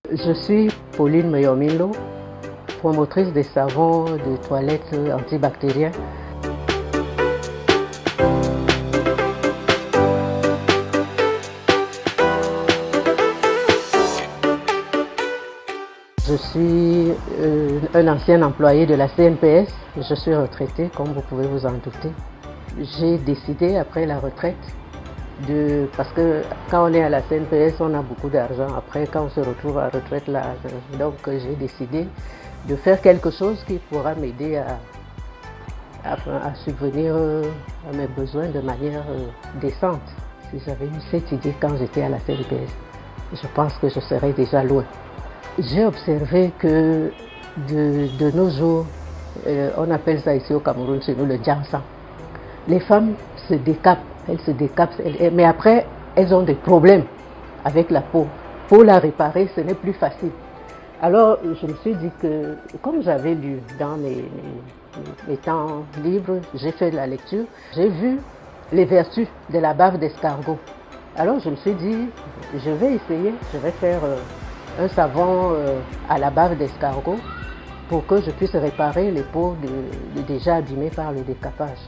Je suis Pauline Meyomilo, promotrice des savons de toilette antibactériens. Je suis un ancien employé de la CNPS. Je suis retraitée, comme vous pouvez vous en douter. J'ai décidé, après la retraite, parce que quand on est à la CNPS, on a beaucoup d'argent. Après, quand on se retrouve à la retraite, là, donc j'ai décidé de faire quelque chose qui pourra m'aider à subvenir à mes besoins de manière décente. Si j'avais eu cette idée quand j'étais à la CNPS, je pense que je serais déjà loin. J'ai observé que de nos jours, on appelle ça ici au Cameroun, chez nous, le jiangshan. Les femmes se décapent, mais après, elles ont des problèmes avec la peau. Pour la réparer, ce n'est plus facile. Alors, je me suis dit que, comme j'avais lu dans mes temps libres, j'ai fait de la lecture, j'ai vu les vertus de la bave d'escargot. Alors, je me suis dit, je vais essayer, je vais faire un savon à la bave d'escargot pour que je puisse réparer les peaux déjà abîmées par le décapage.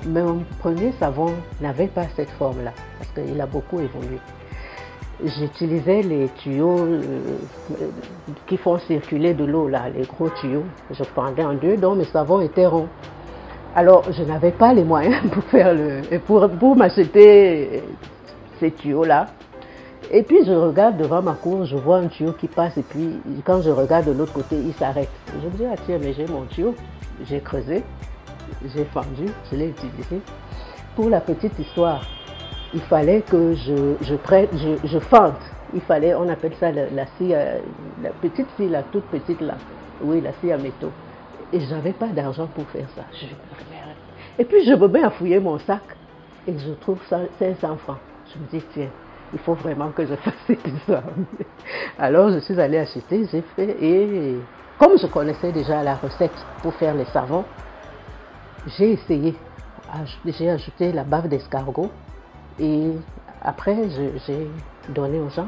Mais mon premier savon n'avait pas cette forme-là, parce qu'il a beaucoup évolué. J'utilisais les tuyaux qui font circuler de l'eau, là, les gros tuyaux. Je pendais en deux, donc mes savons étaient ronds. Alors, je n'avais pas les moyens pour m'acheter ces tuyaux-là. Et puis, je regarde devant ma cour, je vois un tuyau qui passe, et puis, quand je regarde de l'autre côté, il s'arrête. Je me dis, ah tiens, mais j'ai mon tuyau. J'ai creusé. J'ai fendu, je l'ai utilisé. Pour la petite histoire, il fallait que je fende. Il fallait, on appelle ça la scie, la petite scie, la toute petite là. Oui, la scie à métaux. Et je n'avais pas d'argent pour faire ça. Et puis je me mets à fouiller mon sac et je trouve 500 francs. Je me dis, tiens, il faut vraiment que je fasse ça. Alors je suis allée acheter, j'ai fait, et comme je connaissais déjà la recette pour faire les savons, j'ai essayé, j'ai ajouté la bave d'escargot et après j'ai donné aux gens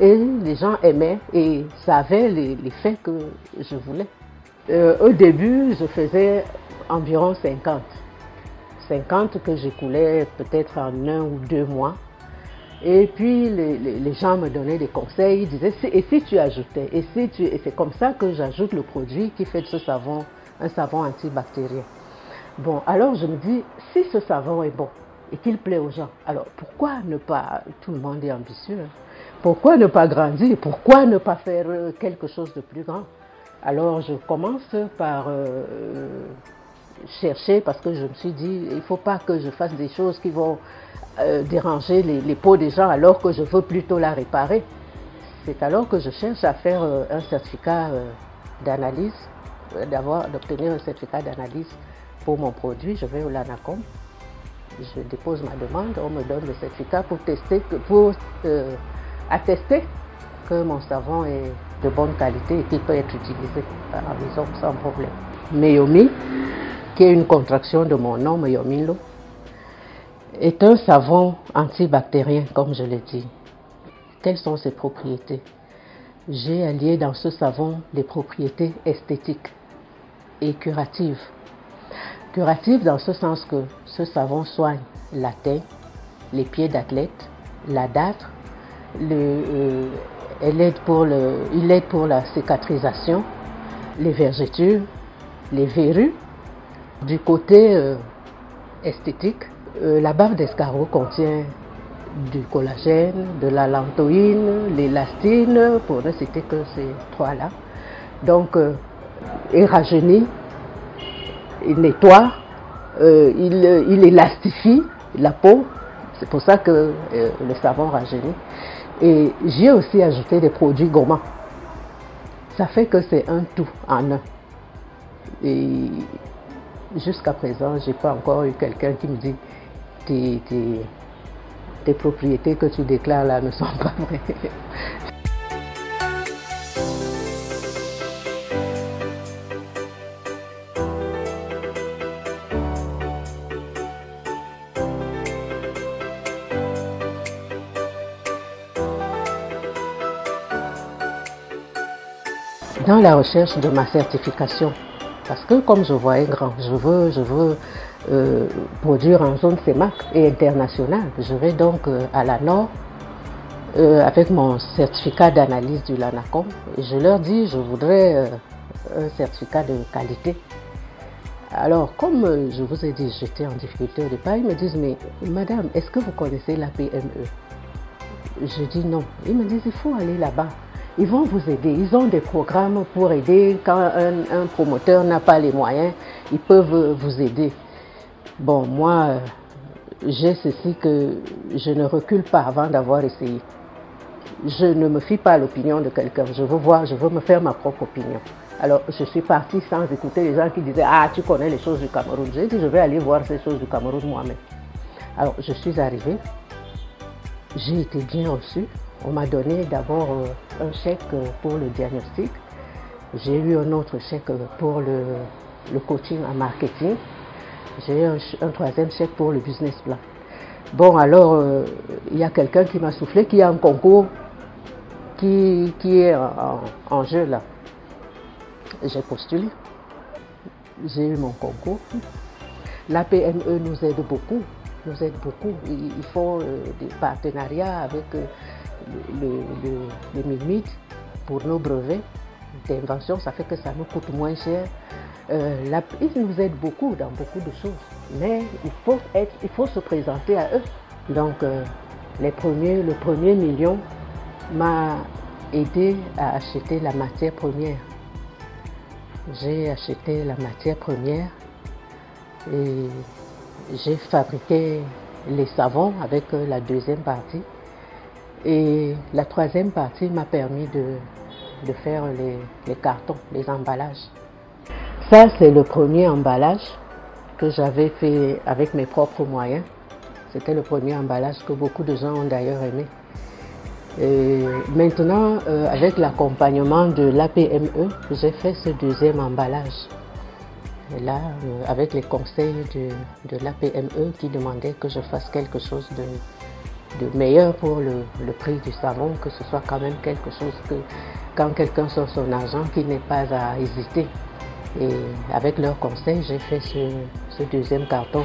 et les gens aimaient et ça avait l'effet que je voulais. Au début, je faisais environ 50 que j'écoulais peut-être en 1 ou 2 mois. Et puis les gens me donnaient des conseils, ils disaient et si tu ajoutais, et c'est comme ça que j'ajoute le produit qui fait de ce savon un savon antibactérien. Bon, alors je me dis, si ce savon est bon et qu'il plaît aux gens, alors pourquoi ne pas, tout le monde est ambitieux, hein, pourquoi ne pas grandir, pourquoi ne pas faire quelque chose de plus grand? Alors je commence par chercher, parce que je me suis dit, il ne faut pas que je fasse des choses qui vont déranger les peaux des gens alors que je veux plutôt la réparer. C'est alors que je cherche à faire un certificat d'analyse, d'obtenir un certificat d'analyse pour mon produit. Je vais au LANACOM, je dépose ma demande, on me donne le certificat pour attester que mon savon est de bonne qualité et qu'il peut être utilisé par les hommes sans problème. Meyomi, qui est une contraction de mon nom, Meyomilo, est un savon antibactérien, comme je l'ai dit. Quelles sont ses propriétés? J'ai allié dans ce savon des propriétés esthétiques et curatives. Curative dans ce sens que ce savon soigne la taie, les pieds d'athlète, la dartre, il aide pour la cicatrisation, les vergetures, les verrues. Du côté esthétique, la bave d'escargot contient du collagène, de la lantoïne, l'élastine, pour ne citer que ces trois-là. Donc, il rajeunit, il nettoie, il élastifie la peau, c'est pour ça que le savon rajeunit. Et j'ai aussi ajouté des produits gommants. Ça fait que c'est un tout en un. Et jusqu'à présent, je n'ai pas encore eu quelqu'un qui me dit tes propriétés que tu déclares là ne sont pas vraies. dans la recherche de ma certification. Parce que comme je voyais grand, je veux produire en zone CEMAC et internationale. Je vais donc à la Nord avec mon certificat d'analyse du LANACOM. Et je leur dis, je voudrais un certificat de qualité. Alors, comme je vous ai dit, j'étais en difficulté au départ, ils me disent, mais madame, est-ce que vous connaissez la PME? Je dis non. Ils me disent, il faut aller là-bas. Ils vont vous aider. Ils ont des programmes pour aider. Quand un promoteur n'a pas les moyens, ils peuvent vous aider. Bon, moi, j'ai ceci que je ne recule pas avant d'avoir essayé. Je ne me fie pas à l'opinion de quelqu'un. Je veux me faire ma propre opinion. Alors, je suis partie sans écouter les gens qui disaient « Ah, tu connais les choses du Cameroun ». J'ai dit « Je vais aller voir ces choses du Cameroun moi-même ». Alors, je suis arrivée. J'ai été bien reçue. On m'a donné d'abord un chèque pour le diagnostic. J'ai eu un autre chèque pour le coaching en marketing. J'ai eu un troisième chèque pour le business plan. Bon, alors, il y a quelqu'un qui m'a soufflé qu'il y a un concours qui est en jeu là. J'ai postulé. J'ai eu mon concours. La PME nous aide beaucoup. Ils font des partenariats avec le MIMIT pour nos brevets d'invention. Ça fait que ça nous coûte moins cher. Ils nous aident beaucoup dans beaucoup de choses. Mais il faut se présenter à eux. Donc, le premier million m'a aidé à acheter la matière première. J'ai acheté la matière première et j'ai fabriqué les savons avec la deuxième partie. Et la troisième partie m'a permis de faire les cartons, les emballages. Ça, c'est le premier emballage que j'avais fait avec mes propres moyens. C'était le premier emballage que beaucoup de gens ont d'ailleurs aimé. Et maintenant, avec l'accompagnement de l'APME, j'ai fait ce deuxième emballage. Et là, avec les conseils de l'APME qui demandaient que je fasse quelque chose de meilleur pour le prix du savon, que ce soit quand même quelque chose que quand quelqu'un sort son argent, qu'il n'ait pas à hésiter. Et avec leurs conseils, j'ai fait ce deuxième carton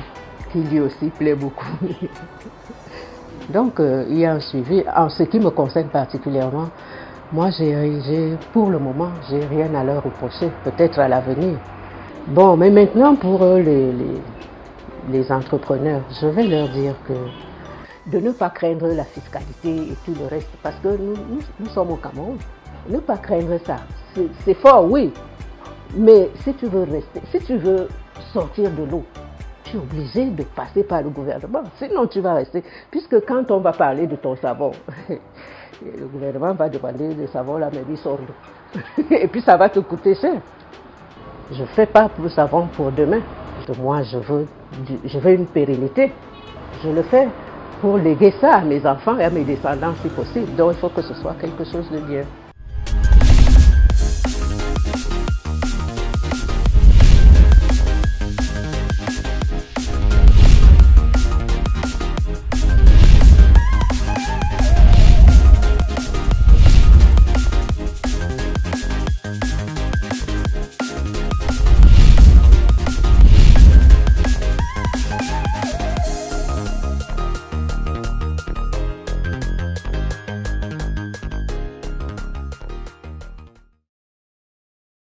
qui lui aussi plaît beaucoup. Donc, il y a un suivi. En ce qui me concerne particulièrement, moi, pour le moment, j'ai rien à leur reprocher, peut-être à l'avenir. Bon, mais maintenant, pour les entrepreneurs, je vais leur dire que de ne pas craindre la fiscalité et tout le reste, parce que nous sommes au Cameroun. Ne pas craindre ça. C'est fort, oui. Mais si tu veux rester, si tu veux sortir de l'eau, tu es obligé de passer par le gouvernement. Sinon, tu vas rester. Puisque quand on va parler de ton savon, le gouvernement va demander le savon, la mairie sort d'eau. Et puis, ça va te coûter cher. Je ne fais pas le savon pour demain. Moi, je veux une pérennité. Je le fais pour léguer ça à mes enfants et à mes descendants si possible. Donc, il faut que ce soit quelque chose de bien.